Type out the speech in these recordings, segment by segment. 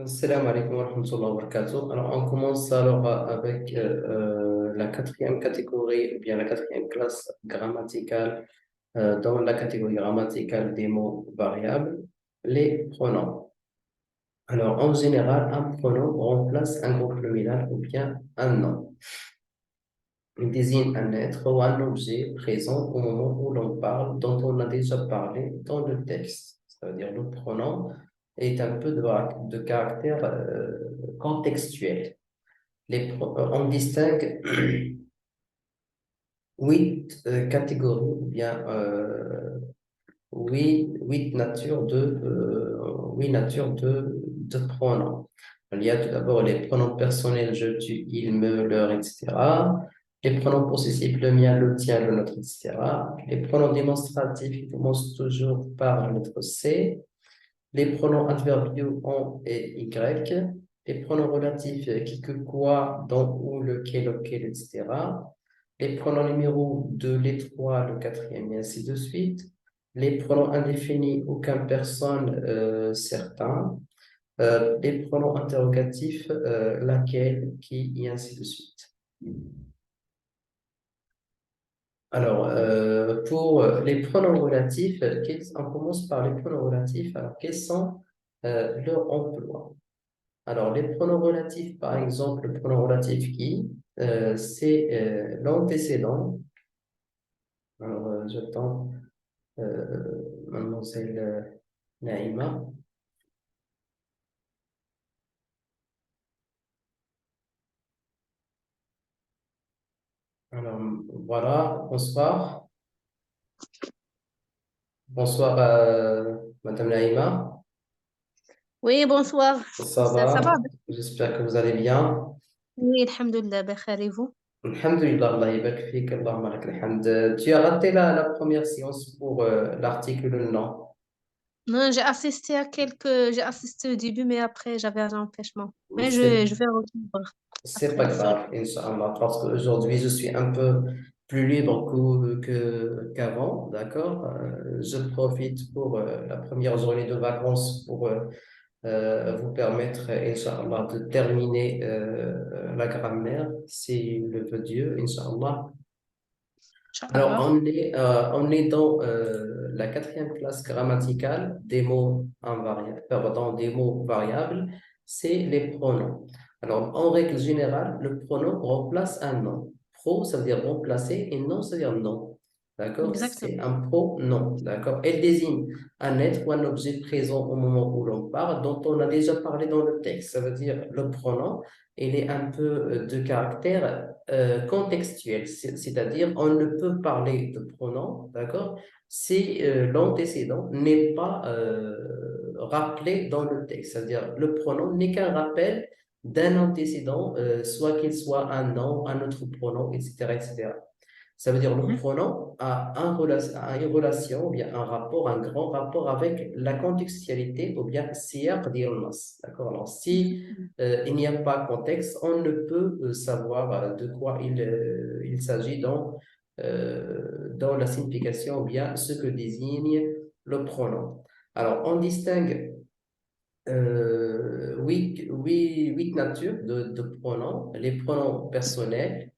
Salam alaikum wa rahmatullahi wa barakatuh. Alors, on commence alors avec la quatrième catégorie, ou bien la quatrième classe grammaticale, dans la catégorie grammaticale des mots variables, les pronoms. Alors, en général, un pronom remplace un groupe nominal ou bien un nom. Il désigne un être ou un objet présent au moment où l'on parle, dont on a déjà parlé dans le texte. Ça veut dire le pronom est un peu de caractère contextuel. On distingue huit catégories, ou bien huit natures huit natures de pronoms. Il y a tout d'abord les pronoms personnels, je, tu, il, me, leur, etc. Les pronoms possessifs, le mien, le tien, le nôtre, etc. Les pronoms démonstratifs qui commencent toujours par la lettre C. Les pronoms adverbiaux on et y. Les pronoms relatifs qui, que, quoi, dont, où, lequel, lequel, etc. Les pronoms numéros de l'étroit, le quatrième, et ainsi de suite. Les pronoms indéfinis, aucun, personne, certain. Les pronoms interrogatifs, laquelle, qui, et ainsi de suite. Alors, pour les pronoms relatifs, on commence par les pronoms relatifs. Alors, quels sont leurs emplois? Alors, les pronoms relatifs, par exemple, le pronom relatif qui, c'est l'antécédent. Alors, j'attends mademoiselle Naïma. Alors, voilà, bonsoir. Bonsoir, Madame Naïma. Oui, bonsoir. Ça Ça va? va? J'espère que vous allez bien. Oui, alhamdoulilah, بخير et vous? Alhamdulillah, Allah yabarak fik, Allahumma lak alhamd. Tu as raté la première séance pour l'article non. Non, j'ai assisté au début, mais après, j'avais un empêchement. Mais C'est je vais reprendre C'est après. pas grave, Inch'Allah, parce qu'aujourd'hui, je suis un peu plus libre qu'avant, d'accord? Je profite pour la première journée de vacances pour vous permettre, Inch'Allah, de terminer la grammaire, si le veut Dieu, Inch'Allah. Alors, Inch'Allah. on est dans la quatrième classe grammaticale des mots invariables, pardon, des mots variables, c'est les pronoms. Alors, en règle générale, le pronom remplace un nom. Pro, ça veut dire remplacer, et non, ça veut dire non. D'accord? C'est Exactement. un pronom. D'accord? Elle désigne un être ou un objet présent au moment où l'on parle, dont on a déjà parlé dans le texte. Ça veut dire le pronom, il est un peu de caractère contextuel, c'est-à-dire on ne peut parler de pronom, d'accord, si l'antécédent n'est pas rappelé dans le texte. C'est-à-dire le pronom n'est qu'un rappel d'un antécédent, soit qu'il soit un nom, un autre pronom, etc., etc. Ça veut dire le Mhm. pronom a une relation ou bien un rapport, un grand rapport avec la contextualité ou bien siyaq diyal nas. D'accord? Alors, si il n'y a pas contexte, on ne peut savoir de quoi il s'agit dans la signification ou bien ce que désigne le pronom. Alors, on distingue huit natures de pronoms. Les pronoms personnels,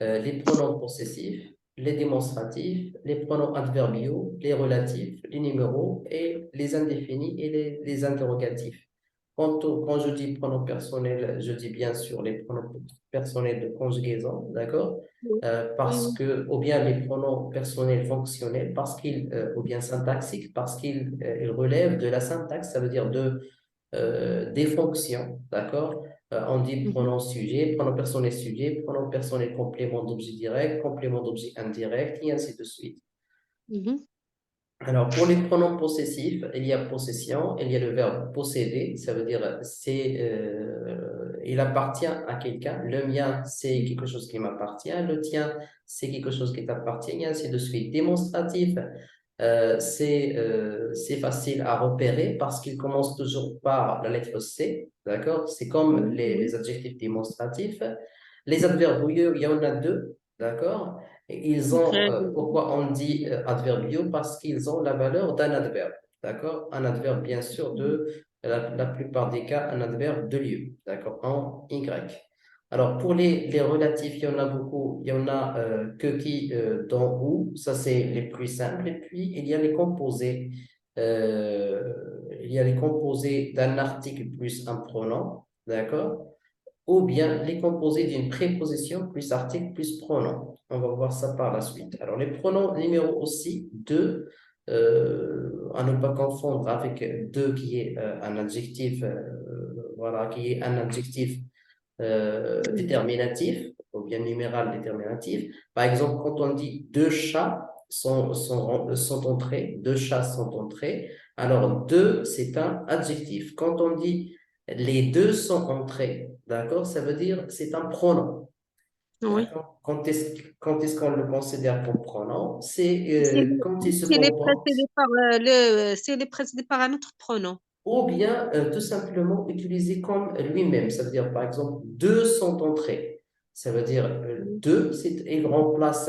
les pronoms possessifs, les démonstratifs, les pronoms adverbiaux, les relatifs, les numéros et les indéfinis et les interrogatifs. Quand je dis pronom personnel, je dis bien sûr les pronoms personnels de conjugaison, d'accord? Oui, oui, Parce oui. que, ou bien les pronoms personnels fonctionnels, ou bien syntaxiques, parce qu'ils relèvent de la syntaxe, ça veut dire des fonctions, d'accord? On dit Mhm. pronom sujet, pronom personnel sujet, pronom personnel complément d'objet direct, complément d'objet indirect, et ainsi de suite. Mhm. Alors, pour les pronoms possessifs, il y a possession, il y a le verbe posséder, ça veut dire il appartient à quelqu'un. Le mien, c'est quelque chose qui m'appartient. Le tien, c'est quelque chose qui t'appartient, et ainsi de suite. Démonstratif, c'est facile à repérer parce qu'il commence toujours par la lettre C, d'accord? C'est comme Oui, les oui. adjectifs démonstratifs. Les adverbiaux, il y en a deux, d'accord? Et Ok. pourquoi on dit adverbiaux? Parce qu'ils ont la valeur d'un adverbe, d'accord? Un adverbe, bien sûr, Mhm. la plupart des cas, un adverbe de lieu, d'accord, en Y. Alors, pour les relatifs, il y en a beaucoup. Il y en a que, qui, dont, où. Ça, c'est les plus simples. Et puis, il y a les composés. Il y a les composés d'un article plus un pronom, d'accord? Ou bien les composés d'une préposition plus article plus pronom. On va voir ça par la suite. Alors, les pronoms numéro aussi, deux, à ne pas confondre avec deux qui est un adjectif, voilà, qui est un adjectif déterminatif, ou bien numéral déterminatif. Par exemple, quand on dit deux chats sont entrés, deux chats sont entrés, alors deux, c'est un adjectif. Quand on dit les deux sont entrés, d'accord, ça veut dire c'est un pronom. Oui. D'accord? Quand est-ce qu'on le considère comme pronom? C'est quand il se S'il est comporte précédé par s'il est précédé par un autre pronom. ou bien tout simplement utilisé comme lui-même. Ça veut dire, par exemple, deux sont entrés. Ça veut dire Oui. deux, il remplace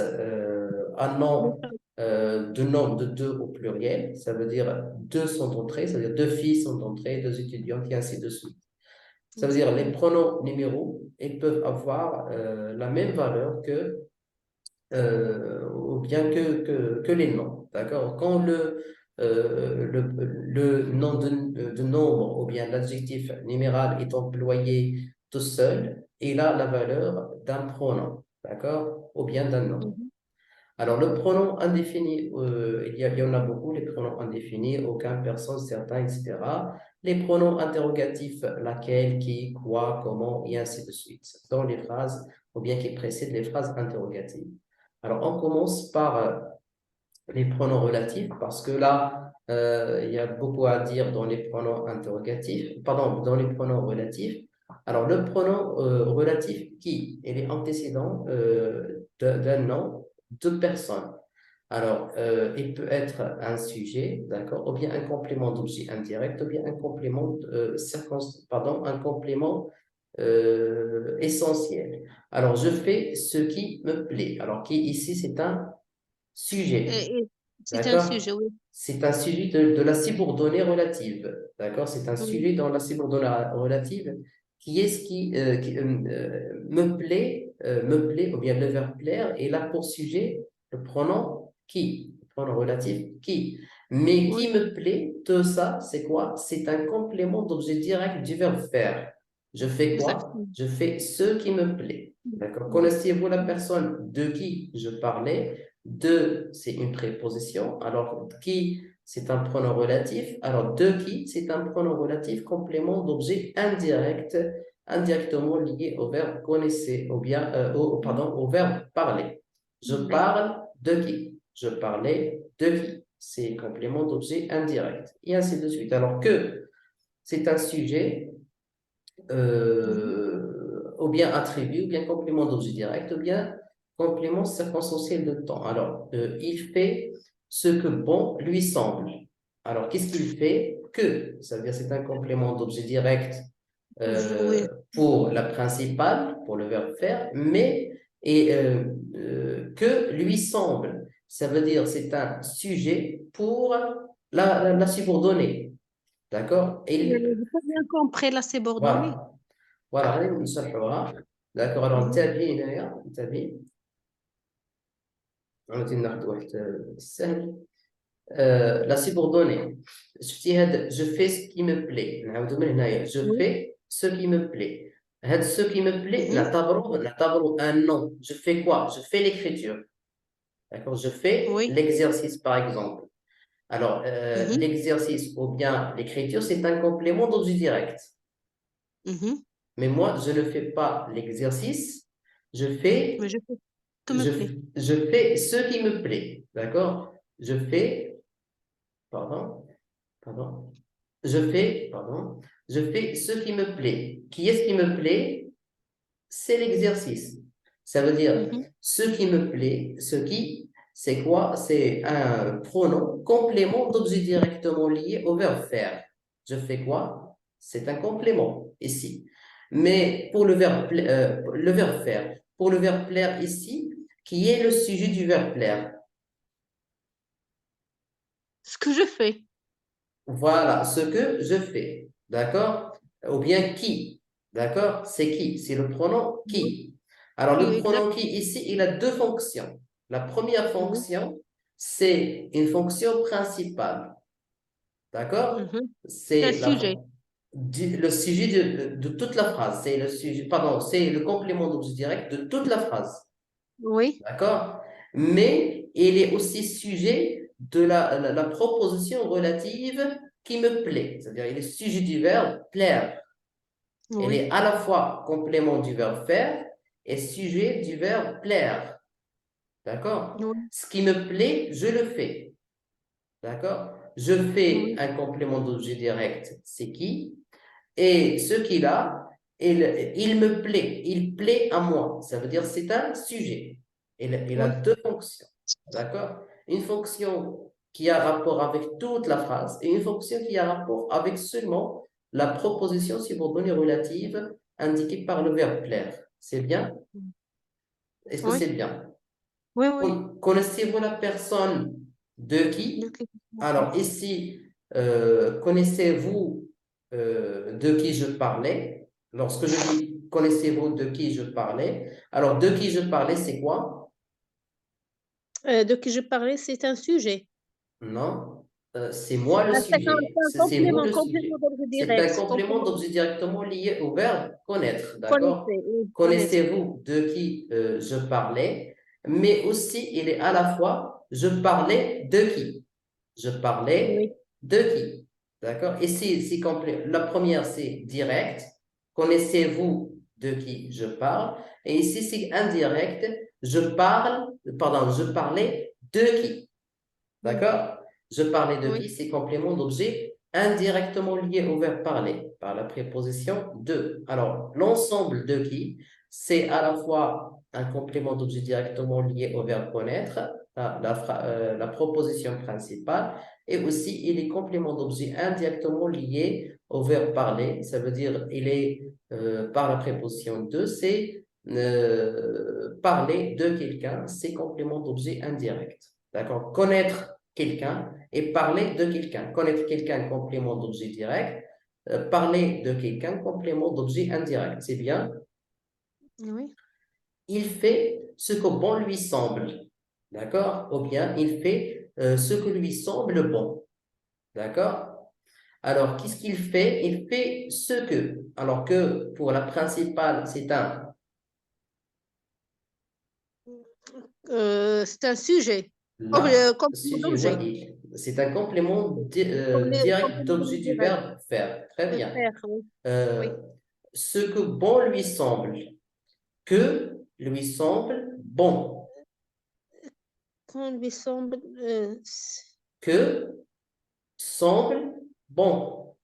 un nom D'accord. de nombre de deux au pluriel. Ça veut dire deux sont entrés, ça veut dire deux filles sont entrées, deux étudiantes, et ainsi de suite. Ça veut dire les Exactement. pronoms numéros, ils peuvent avoir la même valeur ou bien que les noms. D'accord? Quand le nom de nombre ou bien l'adjectif numéral est employé tout seul, il a la valeur d'un pronom. D'accord? Ou bien d'un nom. Mhm. Alors, le pronom indéfini, il y en a beaucoup, les pronoms indéfinis, aucun, personne, certain, etc. Les pronoms interrogatifs, laquelle, qui, quoi, comment, et ainsi de suite, dans les phrases, ou bien qui précèdent les phrases interrogatives. Alors, on commence par les pronoms relatifs, parce que là, il y a beaucoup à dire dans les pronoms interrogatifs, pardon, dans les pronoms relatifs. Alors, le pronom relatif qui est l'antécédent d'un nom, de personne. Alors, il peut être un sujet, d'accord, ou bien un complément d'objet indirect, ou bien un complément, pardon, un complément essentiel. Alors, je fais ce qui me plaît. Alors, qui ici, c'est un sujet. Et c'est un D'accord? sujet, oui. C'est un sujet de la subordonnée relative. D'accord? C'est un Oui. sujet dans la subordonnée relative qui est ce qui me plaît, ou bien le verbe plaire, et là pour sujet, le pronom qui, le pronom relatif qui. Mais qui Oui. me plaît, tout ça, c'est quoi? C'est un complément d'objet direct du verbe faire. Je fais quoi? Exactement. Je fais ce qui me plaît. D'accord? Connaissez-vous la personne de qui je parlais? De, c'est une préposition. Alors, qui, c'est un pronom relatif. Alors, de qui, c'est un pronom relatif complément d'objet indirect, indirectement lié au verbe connaissez, ou bien, pardon, au verbe parler. Je Oui. parle de qui? Je parlais de qui? C'est complément d'objet indirect. Et ainsi de suite. Alors que c'est un sujet, Mhm. ou bien attribut, ou bien complément d'objet direct, ou bien complément circonstanciel de temps. Alors, il fait ce que bon lui semble. Alors, qu'est-ce qu'il fait? Que, ça veut dire c'est un complément d'objet direct Oui. pour la principale, pour le verbe faire, mais que lui semble. Ça veut dire c'est un sujet pour la subordonnée. D'accord? Et J'ai pas bien compris la subordonnée. voilà. voilà غادي نشرحوها داكوغ الوغ Mhm. نتابعي هنايا نتابعي غادي ناخذ واحد السهل لا سيبوردوني شفتي هاد جو في سو كي مو بلي نعاودو من هنايا جو Oui. في سو كي مو بلي هاد سو كي مو بلي Mhm. نعتبرو ان نون جو في كوا جو في l'écriture d'accord je fais Oui. l'exercice par exemple alors Mhm. l'exercice ou bien l'écriture c'est un complément d'objet direct. Mhm. Mais moi, je ne fais pas l'exercice, je Mais fais, je fais ce qui me je, plaît. je fais ce qui me plaît. D'accord? Je fais, pardon, pardon, je fais ce qui me plaît. Qui est-ce qui me plaît? C'est l'exercice. Ça veut dire Mhm. ce qui me plaît, ce qui, c'est quoi? C'est un pronom complément d'objet directement lié au verbe faire. Je fais quoi? C'est un complément ici. Mais pour le verbe faire, pour le verbe plaire ici, qui est le sujet du verbe plaire. Ce que je fais. Voilà ce que je fais. d'accord? Ou bien qui, d'accord? C'est qui? C'est le pronom Oui, qui. Alors, oui, le exact. pronom qui, ici, il a deux fonctions. La première Oui. fonction, c'est une fonction principale, d'accord? Mhm. C'est un C'est sujet. le sujet de toute la phrase. C'est le sujet, pardon, c'est le complément d'objet direct de toute la phrase. Oui, D'accord? Mais il est aussi sujet de la proposition relative qui me plaît. C'est-à-dire, il est sujet du verbe plaire. Il oui, est à la fois complément du verbe faire et sujet du verbe plaire. D'accord? oui, Ce qui me plaît, je le fais. D'accord? Je fais oui, un complément d'objet direct, c'est qui? Et ce qu'il a, il me plaît, il plaît à moi. Ça veut dire c'est un sujet. Il a oui, deux fonctions. D'accord? Une fonction qui a rapport avec toute la phrase et une fonction qui a rapport avec seulement la proposition subordonnée relative indiquée par le verbe plaire. C'est bien? Est-ce que c'est oui, bien? oui, oui. Connaissez-vous la personne de qui? Ok. Alors ici, connaissez-vous de qui je parlais? Lorsque je dis connaissez-vous de qui je parlais, alors de qui je parlais, c'est quoi? De qui je parlais, c'est un sujet. Non, c'est moi le Ah, sujet, c'est un c'est vous le complément sujet. d'objet C'est un direct. complément d'objet directement lié au verbe connaître, d'accord? Connaissez, oui, connaissez. Connaissez-vous de qui je parlais, mais aussi il est à la fois je parlais de qui? Je Oui, parlais de qui? D'accord? Et c'est complet. La première, c'est direct. Connaissez-vous de qui je parle? Et ici, c'est indirect. Je parlais de qui? oui, D'accord? Je parlais de oui, qui? C'est complément d'objet indirectement lié au verbe parler par la préposition de. Alors, l'ensemble de qui, c'est à la fois un complément d'objet directement lié au verbe connaître, la proposition principale, et aussi il est complément d'objet indirectement lié au verbe parler. Ça veut dire il est par la préposition de, c'est parler de quelqu'un, c'est complément d'objet indirect. D'accord? Connaître quelqu'un et parler de quelqu'un. Connaître quelqu'un, complément d'objet direct. Parler de quelqu'un, complément d'objet indirect. C'est bien. oui. Il fait ce que bon lui semble. D'accord? Ou bien il fait ce que lui semble bon. D'accord? Alors, qu'est-ce qu'il fait? Il fait ce que. Alors que pour la principale, c'est un. C'est un sujet. Là, Complément sujet, d'objet. ouais, c'est un complément Comme les direct compléments d'objet d'objet du direct. verbe faire. Très bien. Faire, oui. Euh, Oui. ce que bon lui semble, que lui semble bon, Quand lui semble, que semble bon.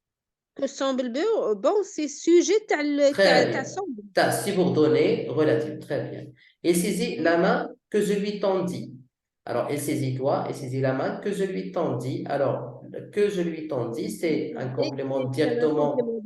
que semble bon, bon, c'est sujet, Très t'as bien. semble. Ta subordonnée relative, très bien. Il saisit la main que je lui tendis. Alors, il saisit toi, il saisit la main que je lui tendis. Alors, que je lui tendis, c'est un complément C'est un directement complément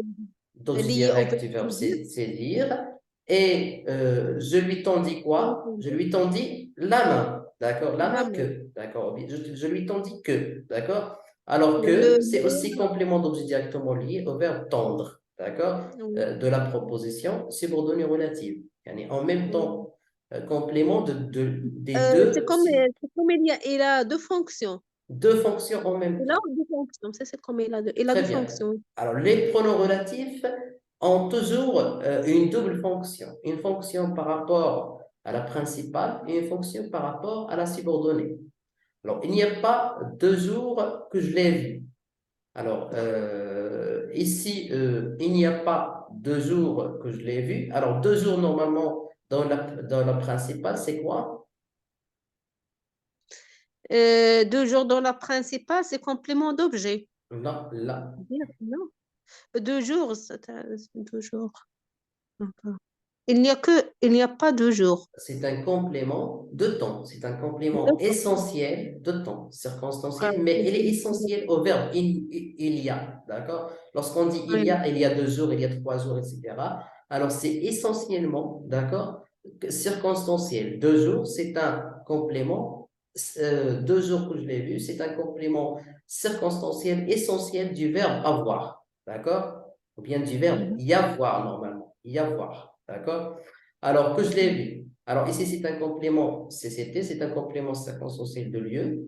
d'objet lié au direct verbe du verbe saisir. saisir. Et je lui tendis quoi? Je lui tendis la main, d'accord? La La main main. que, d'accord? Je lui tendis que, d'accord? Alors que, c'est Le, aussi complément d'objet directement lié au verbe tendre, d'accord? oui, De la proposition subordonnée relative. Yani, en même oui. temps, complément des deux, C'est comme il a deux fonctions. deux fonctions en même Il a temps. deux fonctions. C'est comme il a Très deux bien. fonctions. Alors, les pronoms relatifs ont toujours une double fonction. Une fonction par rapport à la principale et une fonction par rapport à la subordonnée. Alors, il n'y a pas 2 jours que je l'ai vu. Alors, ici, il n'y a pas 2 jours que je l'ai vu. Alors, 2 jours, normalement, dans la principale, c'est quoi? 2 jours dans la principale, c'est complément d'objet. Là, là. Non. 2 jours, 2 jours. Enfin, il n'y a pas 2 jours. C'est un complément de temps. C'est un complément D'accord. essentiel de temps, Ah, circonstanciel, mais il est essentiel au verbe il y a. D'accord? Lorsqu'on dit oui. il y a 2 jours, il y a 3 jours, etc. Alors, c'est essentiellement, d'accord, circonstanciel. 2 jours, c'est un complément. 2 jours que je l'ai vu, c'est un complément circonstanciel essentiel du verbe avoir. D'accord? ou bien du verbe y avoir normalement, y avoir, d'accord? Alors que je l'ai vu. Alors ici, c'est un complément CCT, c'est un complément circonstanciel de lieu,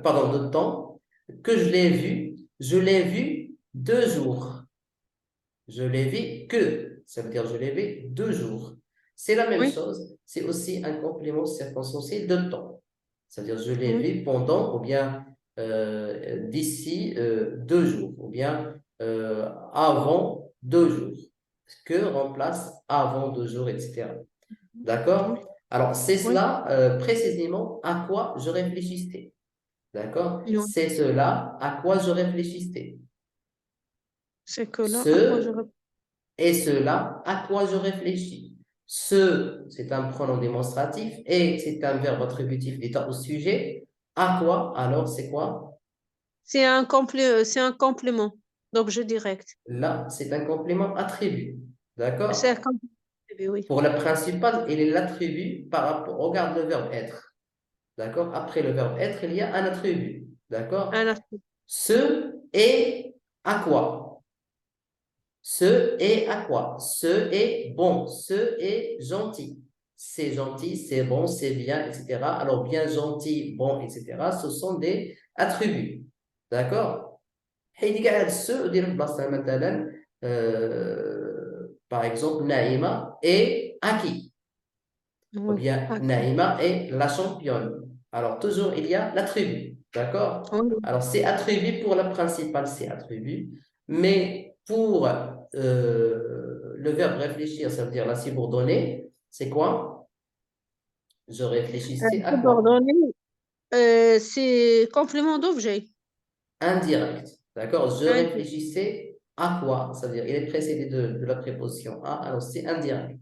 pardon, de temps, que je l'ai vu 2 jours. Je l'ai vu que, ça veut dire je l'ai vu 2 jours. C'est la même Oui, chose, c'est aussi un complément circonstanciel de temps. C'est-à-dire je l'ai oui, vu pendant ou bien d'ici 2 jours ou bien avant 2 jours. Que remplace avant 2 jours, etc. oui, D'accord? Alors c'est oui, cela précisément à quoi je réfléchissais. D'accord? oui. C'est cela à quoi je réfléchissais. C'est que là, à quoi je Ce réponds? et cela à quoi je réfléchis. Ce, c'est un pronom démonstratif et c'est un verbe attributif d'état au sujet. À quoi, alors, c'est quoi? C'est un complément d'objet direct. Là, c'est un complément attribut. C'est un D'accord? complément, oui. Pour le principal, il est l'attribut par rapport, regarde le verbe être. D'accord? Après le verbe être, il y a un attribut. Un D'accord? attribut. Ce et à quoi? Ce est à quoi? Ce est bon, ce est gentil. C'est gentil, c'est bon, c'est bien, etc. Alors, bien gentil, bon, etc. Ce sont des attributs. D'accord? هيدي قاعد ce ودير في بلاصتها مثلا par exemple Naïma est acquis ou Oui, bien ok. Naïma est la championne. Alors toujours il y a l'attribut, d'accord? Oui, Alors c'est attribut pour la principale, c'est attribut, mais pour le verbe réfléchir, ça veut dire la subordonnée, c'est quoi? Je réfléchissais à quoi? subordonné, c'est complément d'objet. Indirect, d'accord? Je Indirect. réfléchissais à quoi? Ça veut dire il est précédé de la préposition à, alors c'est indirect.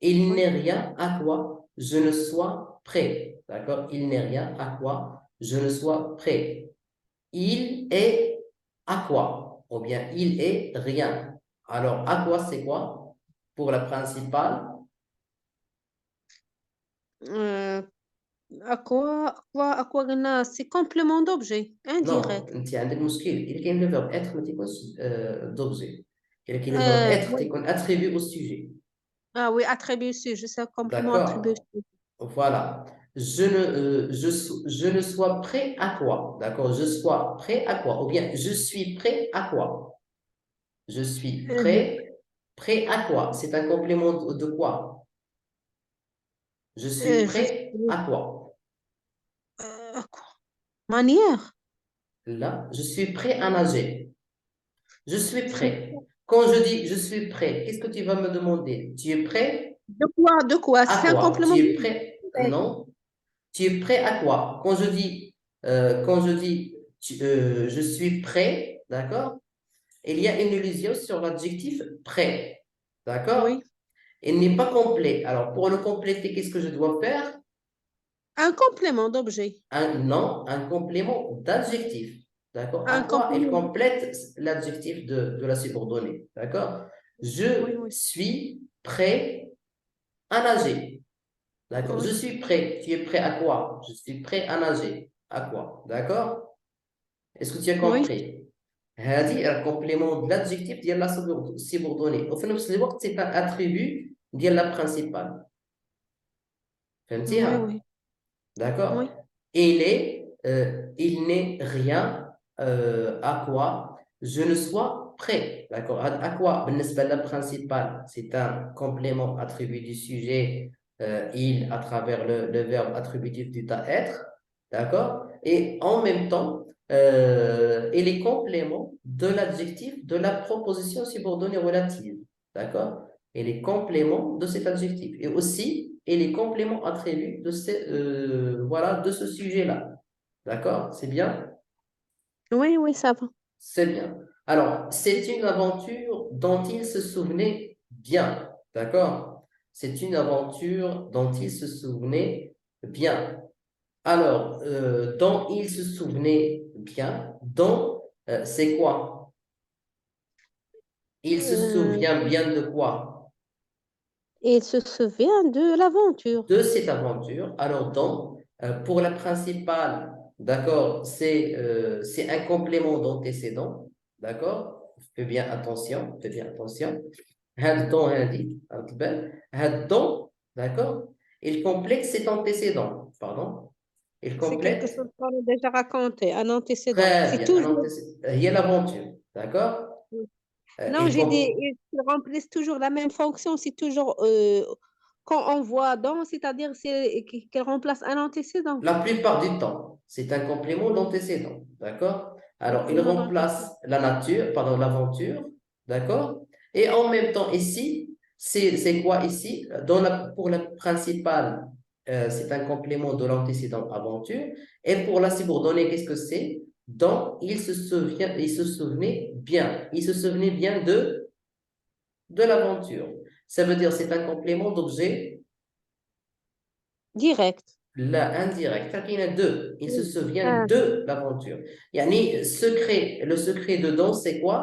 Il Oui. n'est rien à quoi je ne sois prêt. D'accord? Il n'est rien à quoi je ne sois prêt. Il est à quoi? Ou bien il est rien. Alors, à quoi c'est quoi? Pour la principale, Euh, à quoi قلنا c'est complément d'objet non, indirect. انت عندك مشكل. Il كاين le verbe être ما تيكونش d'objet. Il كاين le verbe être Oui. تيكون attribué au sujet. Ah oui, attribut sujet, c'est un complément attribué D'accord? sujet. Voilà. Je ne sois prêt à quoi? D'accord? Je sois prêt à quoi? Ou bien je suis prêt à quoi? Je suis Euh, prêt. Prêt à quoi? C'est un complément de quoi? Je suis je prêt suis, à quoi? à quoi? Manière. Là, je suis prêt à nager. Je suis Je suis prêt. Quand je dis je suis prêt, qu'est-ce que tu vas me demander? Tu es prêt de quoi? De quoi? à C'est un quoi? Tu complément es prêt? d'objet. Non. Tu es prêt à quoi? Quand je dis je suis prêt, d'accord? Il y a une illusion sur l'adjectif prêt, d'accord? Oui. Il n'est pas complet. Alors, pour le compléter, qu'est-ce que je dois faire? Un complément d'objet. Un complément d'adjectif. D'accord? À Un quoi il complément. complète l'adjectif de la subordonnée? D'accord? Oui, Je oui. suis prêt à nager. D'accord? Je Oui. suis prêt. Tu es prêt à quoi? Je suis prêt à nager. À quoi? D'accord? Est-ce que tu as Oui. compris? هذه complément de l'adjectif ديال la subordonnée. Au نفس الوقت c'est un attribut ديال la principale. Oui, فهمتيها؟ oui. D'accord? Oui. Il n'est rien à quoi je ne sois prêt. D'accord? À quoi? بالنسبة la principale, c'est un complément attribué du sujet, il, à travers le verbe attributif du ta être. D'accord? Et en même temps, il est complément de l'adjectif de la proposition subordonnée relative. D'accord? Et les compléments de cet adjectif. Et aussi, et les compléments attributs voilà, de ce sujet-là. D'accord? C'est bien? Oui, oui, ça va. C'est bien. Alors, c'est une aventure dont il se souvenait bien. D'accord? C'est une aventure dont il se souvenait bien. Alors, dont il se souvenait bien, dont, c'est quoi? Il se Euh, souvient bien de quoi? il se souvient de l'aventure. De cette aventure. Alors, donc, pour la principale, d'accord, c'est un complément d'antécédent, d'accord? fais bien attention, fais bien attention. هاد الدون هادي راك تبان هاد الدون d'accord il complète cet antécédent pardon il C'est quelque complète chose qu'on a déjà raconté, un antécédent. très C'est bien un toujours. antécédent il y a l'aventure d'accord Non, il j'ai dit, com- ils remplissent toujours la même fonction. C'est toujours quand on voit dans, c'est-à-dire qu'elle remplace un antécédent. la plupart du temps c'est un complément Oui, d'antécédent d'accord alors il complément remplace d'antécédent. la nature pardon l'aventure d'accord et en même temps ici c'est quoi ici pour la principale c'est un complément de l'antécédent aventure et pour la subordonnée qu'est-ce que c'est donc il se souvenait bien il se souvenait bien de l'aventure ça veut dire c'est un complément d'objet Direct. là, indirect. Il y en a deux. Il se Oui. souvient Ah, de l'aventure. Yani, le secret dedans, c'est quoi?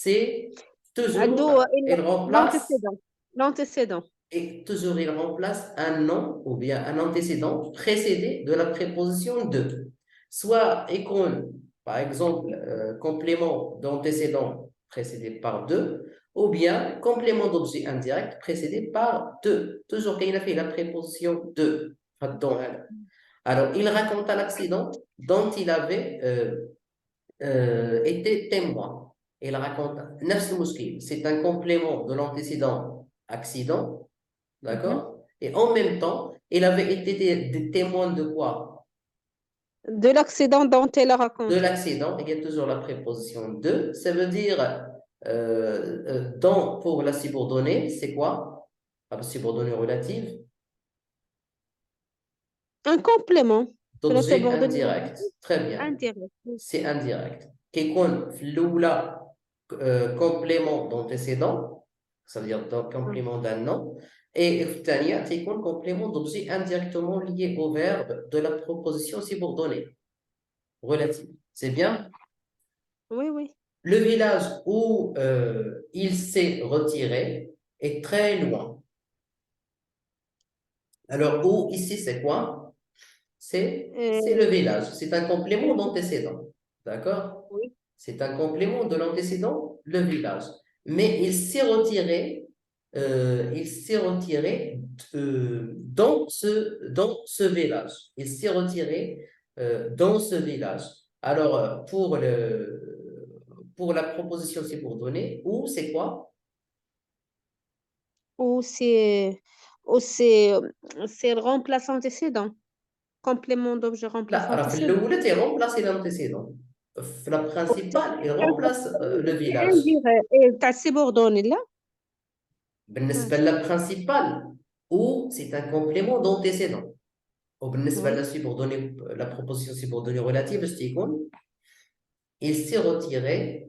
C'est toujours, il remplace, l'antécédent. L'antécédent. et toujours il remplace un nom ou bien un antécédent précédé de la préposition de. Soit école, par exemple, complément d'antécédent précédé par de, ou bien complément d'objet indirect précédé par de. Toujours quand il a fait la préposition de. Alors, il raconta l'accident dont il avait été témoin. Il raconte نفس المشكل. C'est un complément de l'antécédent accident, Mhm. d'accord? Et en même temps, il avait été des témoins de quoi? De l'accident dont elle a De raconté. l'accident. Il y a toujours la préposition de. Ça veut dire, dans, pour la subordonnée, c'est quoi? La subordonnée relative. Un complément de la D'objet subordonnée indirect. Très bien. indirect. Oui. C'est indirect. كيكون في الأولى complément d'antécédent, ça veut dire donc Ah. complément d'un nom, et في الثانية تيكون complément d'objet indirectement lié au verbe de la proposition subordonnée relative. C'est bien? Oui, oui. Le village où il s'est retiré est très loin. Alors, où ici, c'est quoi? C'est le Euh, village. C'est un complément oui, d'antécédent. D'accord? oui. C'est un complément de l'antécédent, le village. Mais il s'est retiré dans ce village. Il s'est retiré dans ce village. Alors, pour la proposition subordonnée, ou c'est quoi? Ou c'est ou c'est c'est le remplaçant antécédent. Complément d'objet لا remplaçant راه في antécédent. الاولى تيغومبلاسي لانتيسيدون في لا برينسيبال يغومبلاس لو C'est فيلاج indirect. Et t'as subordonné là? Ah, بالنسبه لا برينسيبال ou c'est un complément d'antécédent وبالنسبه oui. لا subordonnée la proposition subordonnée relative اش تيكون il s'est retiré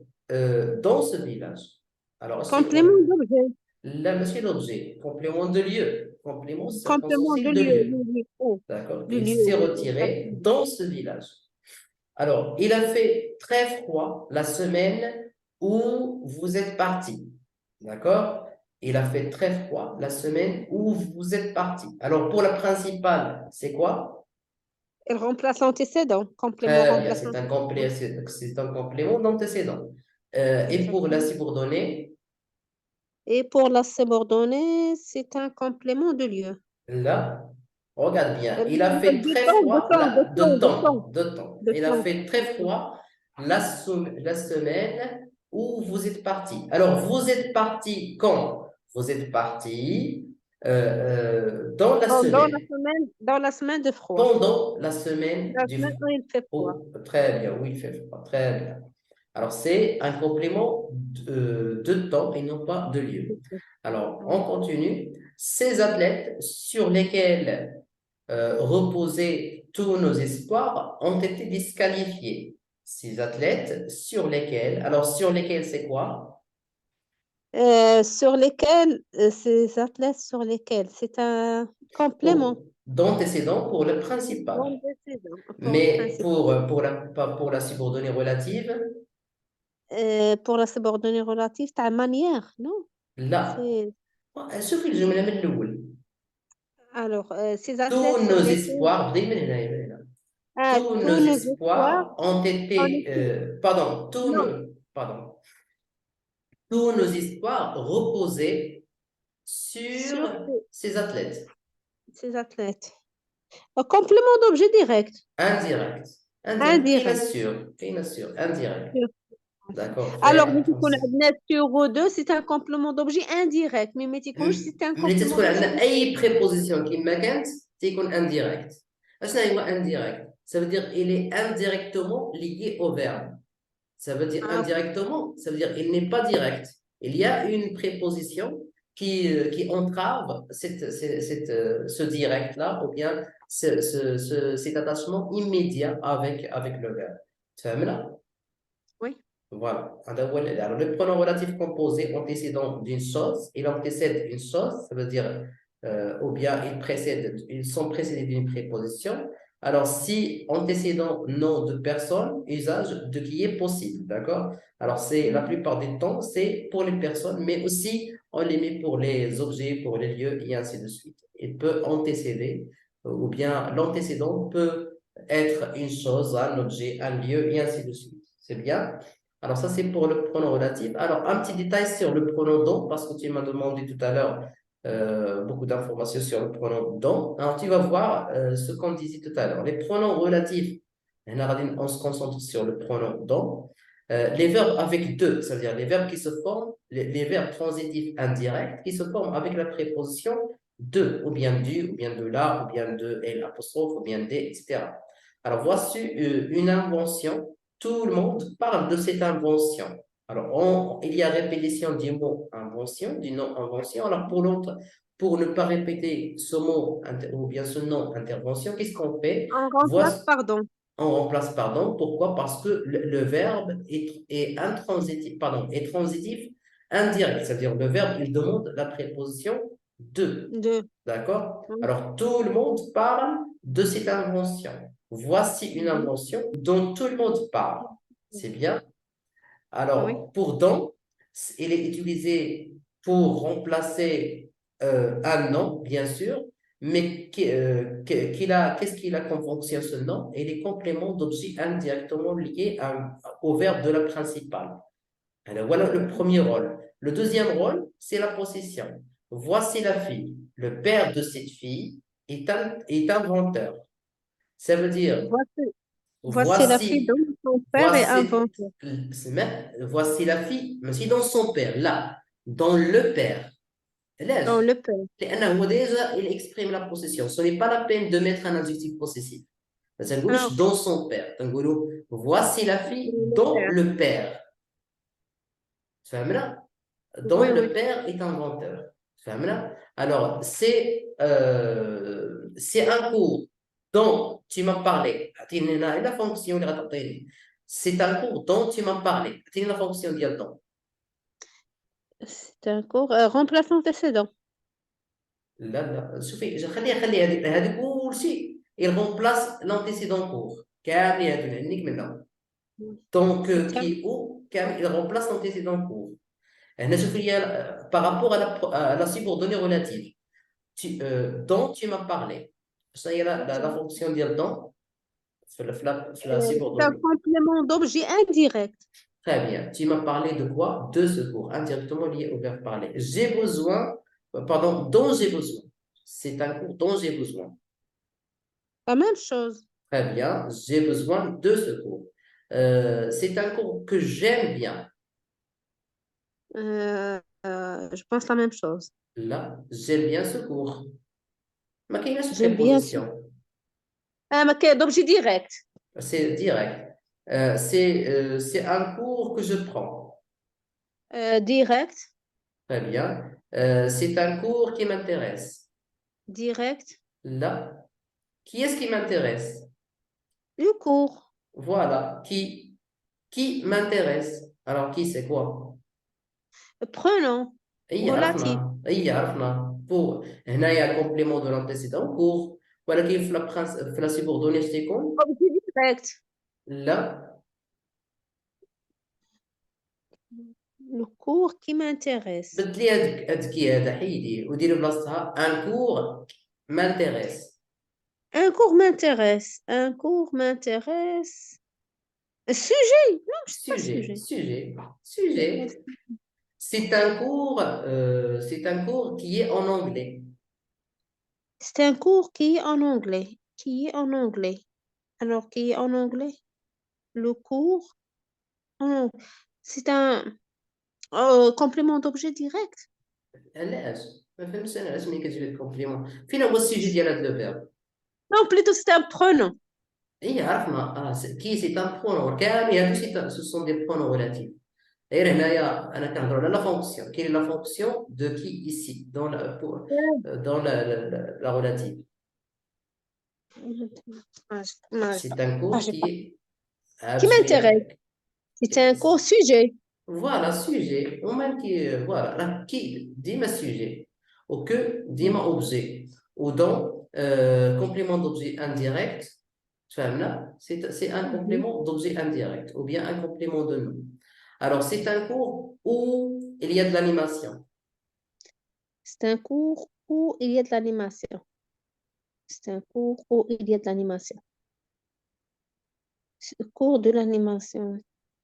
dans ce village alors اش Complément تيكون d'objet. لا ماشي l'objet complément de lieu complément Complément circonstanciel de de lieu. lieu Oui, oui. Oh, d'accord le il lieu, s'est oui, retiré exactement. dans ce village. Alors, il a fait très froid la semaine où vous êtes parti. D'accord? Il a fait très froid la semaine où vous êtes parti. Alors, pour la principale, c'est quoi? Elle remplace l'antécédent. Complément Très bien, remplaçant. c'est un complément d'antécédent. Et pour la Exactement. subordonnée, Et pour la subordonnée, c'est un complément de lieu. là, regarde bien, il a fait De très temps, de froid, temps, de là, temps, de temps, de temps. de Il a temps. fait très froid la semaine où vous êtes parti. Alors, vous êtes parti quand? Vous êtes parti dans la semaine, Dans la semaine de froid. pendant la semaine La du... semaine où il fait froid. Oh, très bien, oui, il fait froid, très bien. Alors, c'est un complément de temps et non pas de lieu. Alors, on continue. Ces athlètes sur lesquels reposaient tous nos espoirs ont été disqualifiés. Ces athlètes sur lesquels, alors sur lesquels c'est quoi? Sur lesquels, ces athlètes sur lesquels, c'est un complément. D'antécédents pour le Dans principal. le saison, pour le Mais principe. pas pour la subordonnée relative, Pour la subordonnée relative, ta manière, non? là. C'est, شوفي الجملة من الأول. alors, ces Tous athlètes sur nos lesquels, espoirs, بدي من هنا من هنا. ah, Tous nos tous nos espoirs espoirs ont en été, étaient, pardon, tous non, nos, pardon. Toutes nos histoires reposaient Sur sur ces athlètes. ces athlètes. Un complément d'objet direct. Indirect. Indirect. Indirect. Qui sûr. Indirect. D'accord. Alors, Fais nous attention. connaissons sur deux, c'est un complément d'objet indirect. Mais c'est un ملي complément تدخل d'objet عندنا اي préposition كما كانت تيكون indirect. اشنا هو indirect? Ça veut dire il est indirectement lié au verbe. Ça veut dire ah, indirectement, ça veut dire il n'est pas direct. Il y a une préposition qui entrave ce direct-là ou bien cet attachement immédiat avec le verbe. Tu vois là? oui. Voilà. Alors, le pronom relatif composé antécédent d'une chose, il antécède une chose, ça veut dire, ou bien ils sont précédés d'une préposition. Alors, si antécédent nom de personne, usage de qui est possible, d'accord? Alors, c'est la Mhm. plupart du temps, c'est pour les personnes, mais aussi on les met pour les objets, pour les lieux, et ainsi de suite. Il peut antécéder, ou bien l'antécédent peut être une chose, un objet, un lieu, et ainsi de suite. C'est bien? Alors ça, c'est pour le pronom relatif. Alors, un petit détail sur le pronom donc, parce que tu m'as demandé tout à l'heure beaucoup d'informations sur le pronom donc. Alors, tu vas voir ce qu'on disait tout à l'heure. Les pronoms relatifs, on se concentre sur le pronom donc. Les verbes avec deux, c'est-à-dire les verbes qui se forment, les verbes transitifs indirects qui se forment avec la préposition de, ou bien du, ou bien de là, ou bien de L apostrophe, ou bien des, etc. Alors, voici une invention. Tout le monde parle de cette invention. Alors, il y a répétition du mot invention, du nom invention. Alors, pour l'autre, pour ne pas répéter ce mot ou bien ce nom intervention, qu'est-ce qu'on fait? On remplace, Voici, pardon. on remplace pardon. Pourquoi? Parce que le verbe est intransitif, pardon, est transitif indirect. C'est-à-dire, le verbe, il demande la préposition de. De. D'accord? Oui. Alors, tout le monde parle de cette invention. Voici une Mhm. invention dont tout le monde parle. C'est bien. Oui. Alors, pour donc, il est utilisé pour remplacer un nom, bien sûr, mais qu'est-ce qu'il a comme fonction ce nom? Il est complément d'objet indirectement lié au verbe de la principale. Alors, voilà le premier rôle. Le deuxième rôle, c'est la possession. Voici la fille. Le père de cette fille est inventeur. Ça veut dire, Voici, voici la fille dont voici, son père est voici, inventeur. voici la fille, mais si dans son père, là, dans le père, Dans l'âge, le père. déjà, il exprime la possession. Ce n'est pas la peine de mettre un adjectif possessif. Ça Ah, veut ok. dans son père. Voici la fille Dans le dont père. le père. فهمنا dont Oui, le oui. père est inventeur. فهمنا alors c'est un cours dont tu m'as parlé أعطيني هنا la fonction اللي غتعطيني c'est un cours dont tu m'as parlé أعطيني la fonction ديال dont C'est un cours. Remplace l'antécédent. لا لا شوفي خلي هذه كل شيء il remplace l'antécédent cours كامل هذو عندك منهم donc C'est un qui ou كامل il remplace l'antécédent cours هنا شوف هي par rapport à la subordonnée relative dont tu m'as parlé. Ça y est, la fonction dire dont, la c'est un subordonnée. complément d'objet indirect. Très bien. Tu m'as parlé de quoi? De secours, indirectement lié au verbe parler. J'ai besoin, pardon, dont j'ai besoin. C'est un cours dont j'ai besoin. La même chose. Très bien. J'ai besoin de secours. C'est un cours que j'aime bien. Je pense la même chose. Là, j'aime bien ce cours. Mais quelle est cette J'aime bien ça. préposition? Mais d'objet direct. C'est direct. C'est un cours que je prends. Direct. Très bien. C'est un cours qui m'intéresse. Direct. Là, qui est-ce qui m'intéresse? Le cours. Voilà, qui m'intéresse. Alors, qui c'est quoi? Pronom. أي Relatif. عرفنا pour هنايا complément de l'antécédent cours ولكن في la subordonnée شتي يكون Objet direct. لا Le cours qui m'intéresse. بدلي هاد كي هذا حيدي وديري بلاصتها un cours m'intéresse. Un cours m'intéresse. Un cours m'intéresse. Sujet. Non, je sais pas Sujet, sujet. sujet, C'est pas sujet. c'est un cours qui est en anglais. C'est un cours qui est en anglais. Qui est en anglais. Alors, qui est en anglais? Le cours. Oh, c'est un complément d'objet direct. علاش ما فهمتش انا علاش ملي كتجي لك كومبليمون فين هو السوجي ديال هذا لو فيرب Non, plutôt c'est un pronom. اي عرفنا كي سي ان برونون كامل هادو سو سون دي برونون ريلاتيف غير هنايا انا كنهضر على لا فونكسيون كاين لا فونكسيون دو كي ايسي دون دون لا relative. C'est un Ah, cours j'ai qui pas. est Qui m'intéresse. absolument C'est un cours sujet. voilà sujet ou même qui voilà qui dit ma sujet ou que dit ma objet ou donc complément d'objet indirect tu vois là c'est un Mhm. complément d'objet indirect ou bien un complément de nom. Alors c'est un cours où il y a de l'animation. C'est un cours où il y a de l'animation. C'est un cours où il y a de l'animation. C'est le cours de l'animation.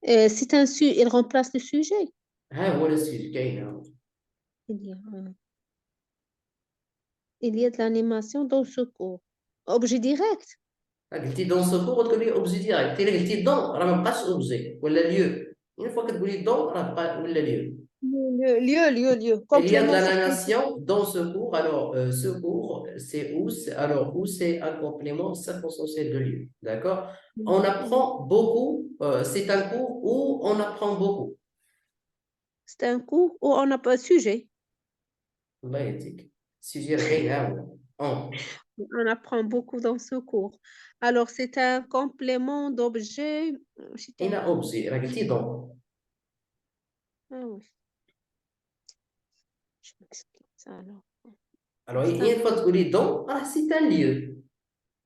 Il remplace le sujet. ها هو السوجي كاين ها. Il y a, il y a de l'animation dans ce cours. Objet direct. قلتي دون سو كور تقول لي اوبجي ديريكت الا قلتي دون راه ما بقاش اوبجي ولا ليو اون فوا كتقولي دون راه بقى ولا ليو. Lieu. Il y a de Complément circonstanciel. l'animation dans ce cours. Alors, ce cours, c'est où? Alors, où c'est un complément circonstanciel de lieu. D'accord? On Mhm. apprend beaucoup. C'est un cours où on apprend beaucoup. C'est un cours où on n'a pas de sujet. الله يهديك. Sujet كاين ها هو. On. On apprend beaucoup dans ce cours. Alors, c'est un complément d'objet. C'est un هنا objet. راه قلتي donc. Ah oui, je m'excuse alors. Alors, C'est un une fois تقولي donc, c'est un lieu.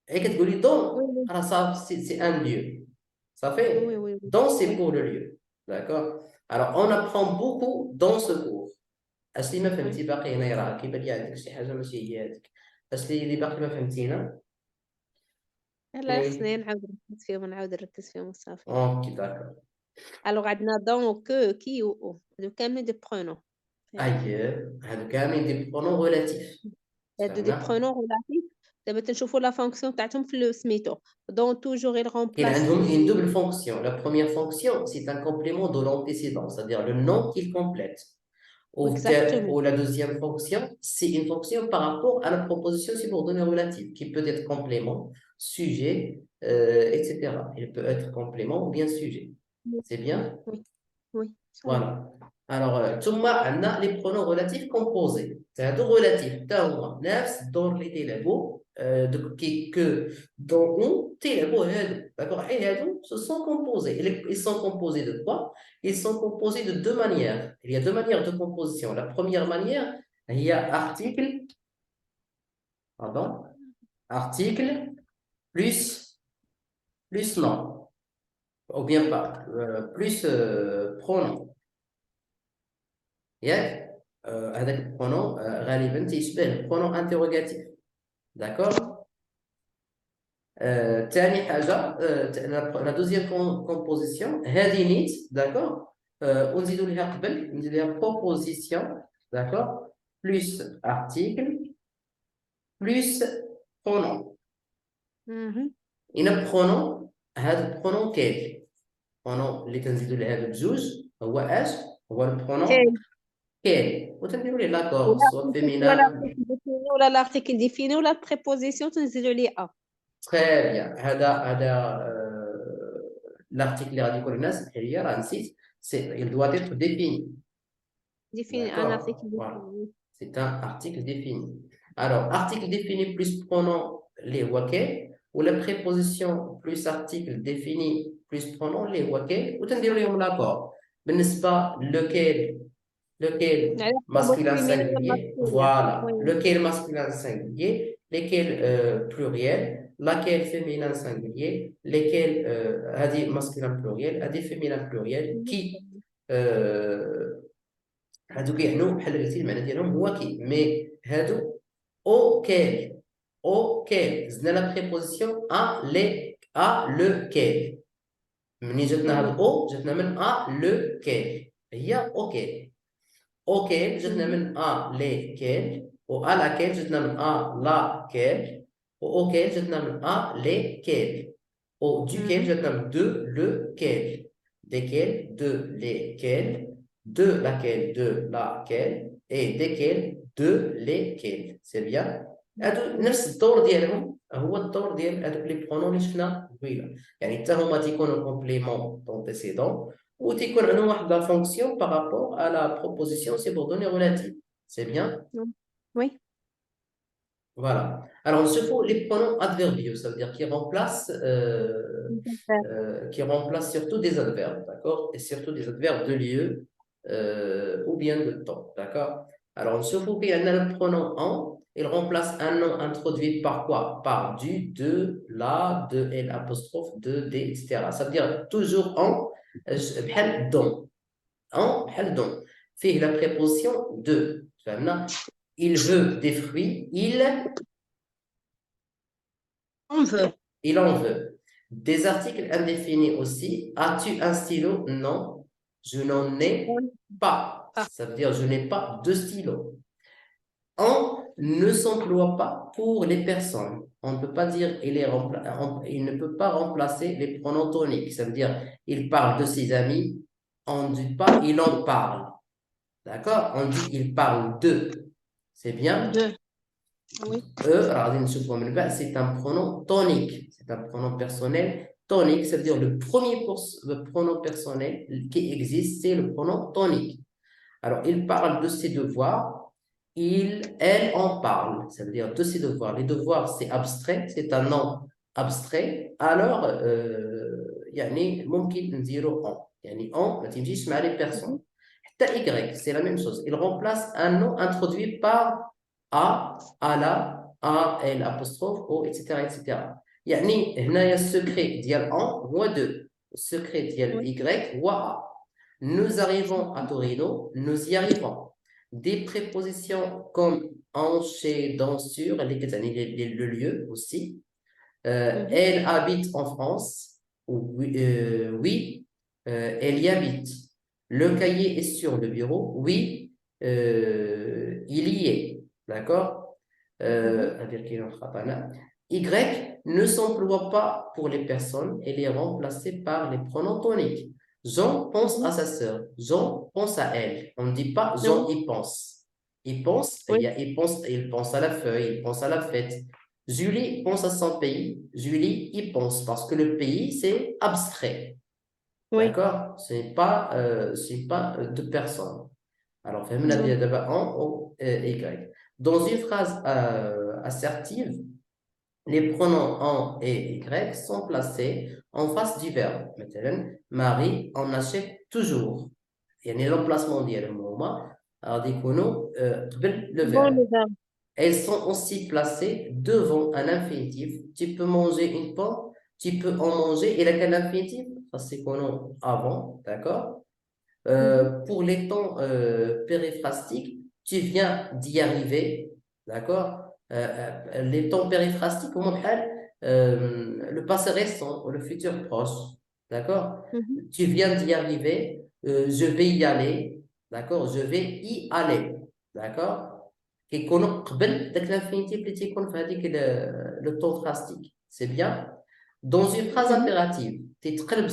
Et que تقولي Oui, donc, oui, ça, c'est un lieu. Ça oui, fait? oui, oui. Donc, c'est Oui, pour le lieu. D'accord? Alors, on apprend beaucoup dans ce cours. اصلي ما oui. فهمتي باقي هنايا راه كيبان لي عندك شي حاجه ماشي هي هذيك اصلي اللي باقي ما فهمتينا لا شنو خصني هي نعاود نركز فيهم وصافي. اوكي داكور Alors, عندنا donc que, qui ou او. هادو كاملين دي pronoms. اييه هادو كاملين دي برونون ريلاتيف هادو دي فهمنا pronoms relatifs. دابا تنشوفوا لا فونكسيون تاعتهم في سميتو. Donc, toujours, il كاين remplace عندهم une le... double fonction. La première fonction c'est un complément de l'antécédent c'est-à-dire le nom qu'il complète Exactement. ou la deuxième fonction c'est une fonction par rapport à la proposition subordonnée relative qui peut être complément sujet etc. Il peut être complément ou bien sujet Oui, c'est bien. oui, oui, ça va. Voilà. Alors, ثم عندنا les pronoms relatifs composés. C'est-à-dire relatifs. حتى هما نفس الدور اللي تيلعبوا que دون تيلعبوا هادو. D'accord. Et هادو se sont composés. Ils sont composés de quoi? Ils sont composés de deux manières. Il y a deux manières de composition. La première manière, il y a article, pardon, article plus nom. Ou bien pas, plus pronom. ياك هذاك البرونون غالبا تيشبه البرونون انتروغاتيف داكور ثاني حاجه لا دوزيام كومبوزيسيون هذه نيت داكور ونزيدوا ليها قبل ندير ليها بروبوزيسيون داكور بلس ارتيكل بلس برونون Mhm. هنا برونون هذا البرونون كاين برونون اللي كنزيدوا لهذا بجوج هو اش هو البرونون Okay. كاين وتنديروا ليه لاكورد ولا سوا فيمينا. ولا l'article défini ولا préposition تنزلوا ليه A. Très bien. هذا l'article اللي غادي يكون هنا سمح لي راه نسيت il doit être défini. Défini, un article D'accord? Voilà. défini. C'est un article défini. Alors, article défini plus pronom les wake ou la préposition plus article défini plus pronom les wake ou تنديروا لهم l'accord. بالنسبة lequel Alors, au masculin féminin ou singulier, masculin. voilà, Oui. lequel masculin singulier, lesquels pluriel, laquelle féminin singulier, lesquels هذه masculin pluriel, هذه féminin pluriel, qui هادو كيعنوا بحال قلتي المعنى ديالهم هو كي مي هادو اوكيل زدنا لا بريبوزيسيون ا لوكيل منين جاتنا هاد Mhm. او جاتنا من ا لوكيل هي اوكيل auquel جاتنا من à lesquels و à laquelle جاتنا من à laquelle و auquel جاتنا من à lesquels و duquel جاتنا من de lequel desquels de lesquels de laquelle de laquelle et desquels de lesquels c'est bien هادو نفس الدور ديالهم هو الدور ديال هادوك لي برونون اللي شفنا قبيله يعني حتى هما تيكونوا كومبليمون دونتيسيدون ou تيكون عندهم واحد لا فونكسيون par rapport à la proposition subordonnée relative. C'est bien? Oui. Voilà. Alors, il se faut les pronoms adverbiaux, ça veut dire qui remplacent surtout des adverbes, d'accord? Et surtout des adverbes de lieu ou bien de temps, d'accord? Alors, il se faut qu'il y ait un pronom en, il remplace un nom introduit par quoi? Par du, de, la, de, l, apostrophe, de, des, etc. Ça veut dire toujours en, بحال dont. En بحال dont. Fait la préposition de. Il veut des fruits, On veut. il en veut. Des articles indéfinis aussi. As-tu un stylo? Non, je n'en ai pas. Ça veut dire je n'ai pas de stylo. En ne s'emploie pas pour les personnes. On ne peut pas dire il ne peut pas remplacer les pronoms toniques. Ça veut dire il parle de ses amis. On ne dit pas il en parle. D'accord? On dit il parle de. C'est bien? De. Oui. C'est un pronom tonique. C'est un pronom personnel tonique. Ça veut dire le pronom personnel qui existe, c'est le pronom tonique. Alors, il parle de ses devoirs. Elle en parle. Ça veut dire de ses devoirs. Les devoirs, c'est abstrait. C'est un nom abstrait. Alors, يعني ممكن نديرو en. يعني en ما تمشيش مع les personnes. Y, c'est la même chose. Il remplace un nom introduit par à la, à, L, apostrophe, O, etc. etc. يعني هنايا السكري ديال en هو 2. السكري ديال Y هو A. Nous arrivons à Torino, nous y arrivons. Des prépositions comme en, chez, dans, sur, le lieu aussi. Elle habite en France. Oui, elle y habite. Le cahier est sur le bureau. Oui, il y est. D'accord? Y ne s'emploie pas pour les personnes. Elle est remplacée par les pronoms toniques. Jean pense à sa sœur. Jean pense à elle. On ne dit pas Jean y pense. Il pense, il pense à la feuille, il pense à la fête. Julie pense à son pays. Julie y pense parce que le pays, c'est abstrait. D'accord? Ce n'est pas deux personnes. Alors, فهمنا بها دابا en ou y. Dans une phrase assertive, les pronoms en et y sont placés en face du verbe. مثلا Marie en achète toujours. يعني l'emplacement ديالهم هما غادي يكونوا قبل le verbe. Elles sont aussi placées devant un infinitif. Tu peux manger une pomme, tu peux en manger. Et laquelle infinitif? Ça c'est qu'on avant, d'accord? Pour les temps périphrastiques, tu viens d'y arriver, d'accord? Les temps périphrastiques, le passé récent ou le futur proche, d'accord? Tu viens d'y arriver, je vais y aller, d'accord? Je vais y aller, d'accord? كيكونوا قبل داك l'infinitif اللي تيكون في هذيك le temps drastique. C'est bien? Dans une phrase impérative, تيتقلب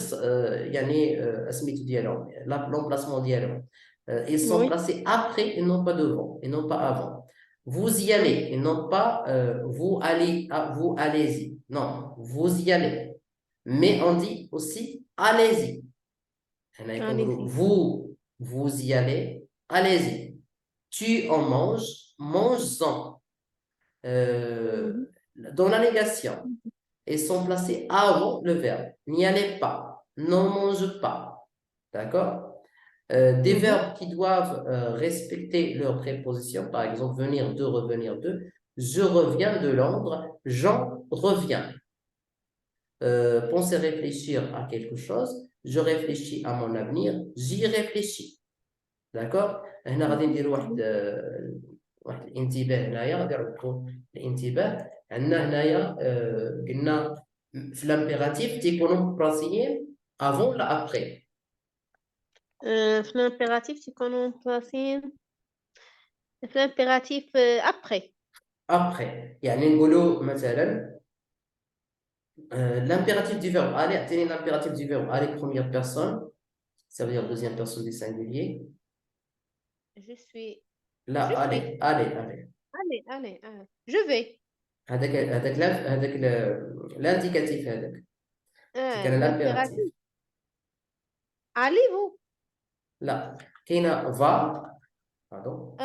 يعني سميتو ديالهم l'emplacement ديالهم. Ils sont placés après et non pas devant et non pas avant. Vous y allez et non pas vous allez-y. Non, vous y allez. Mais on dit aussi allez-y. Vous y allez, allez-y. Tu en manges, mange-en. Dans la négation, ils sont placés avant le verbe. N'y allez pas, n'en mange pas. D'accord? Des verbes qui doivent respecter leur préposition, par exemple, venir de, revenir de. Je reviens de Londres, j'en reviens. Penser réfléchir à quelque chose, je réfléchis à mon avenir, j'y réfléchis. D'accord? هنا غادي ندير واحد الانتباه هنايا غادي نربطوا الانتباه عندنا هنايا قلنا في لامبيراتيف تيكونوا براسيين افون ولا ابري في l'impératif تيكونوا placés C'est l'impératif après. Après يعني نقولوا مثلا l'impératif du verbe aller اعطيني l'impératif du verbe aller première personne ça veut dire deuxième personne du singulier Je suis. là Je suis. allez Allez. Je vais. هذاك l'indicatif هذاك كي كان l'impératif L'impératif. Allez-vous? لا كاينه va pardon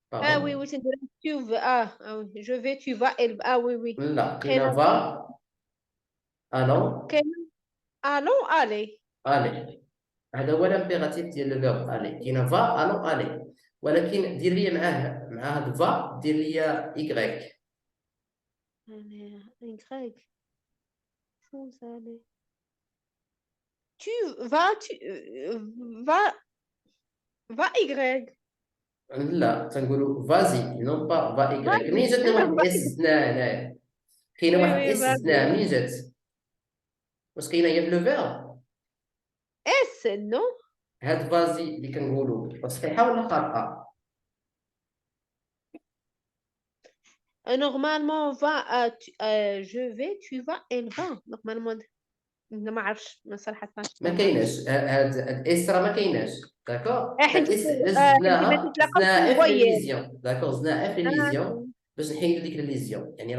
Ah, oui, pardon c'est de là, tu vas. Oui, je vais, tu vas, elle va. Ah, oui. لا كاينه كاينة va allons كاينة allons, allez. aller هذا هو الامبيراتيف ديال لو فيرب الي كاين فا الو الي ولكن دير لي مع هاد فا دير لي ايكغيك Allez, Y. Chose, allez. Tu vas, va Y. لا تنقولوا فازي نون با فا ايكغيك Vas-y. منين جاتنا واحد الاس زدناها هنايا كاينه واحد Oui, اس vas-y. زدناها منين جات واش كاينه هي في لو فيرب S, non? هاد فازي اللي كنقولوا صحيحه ولا خاطئه Normalement, je vais, tu vas, elle va. Normalement, ما عرفش ما صراحة ما ما عرفش. كايناش هاد الاس راه ما كايناش داكوغ حيت هاد الاس حيت ما زدناها تتلاقاوش في اف الفويال. ليزيون داكوغ زدناها اف ليزيون باش نحيدو ديك ليزيون يعني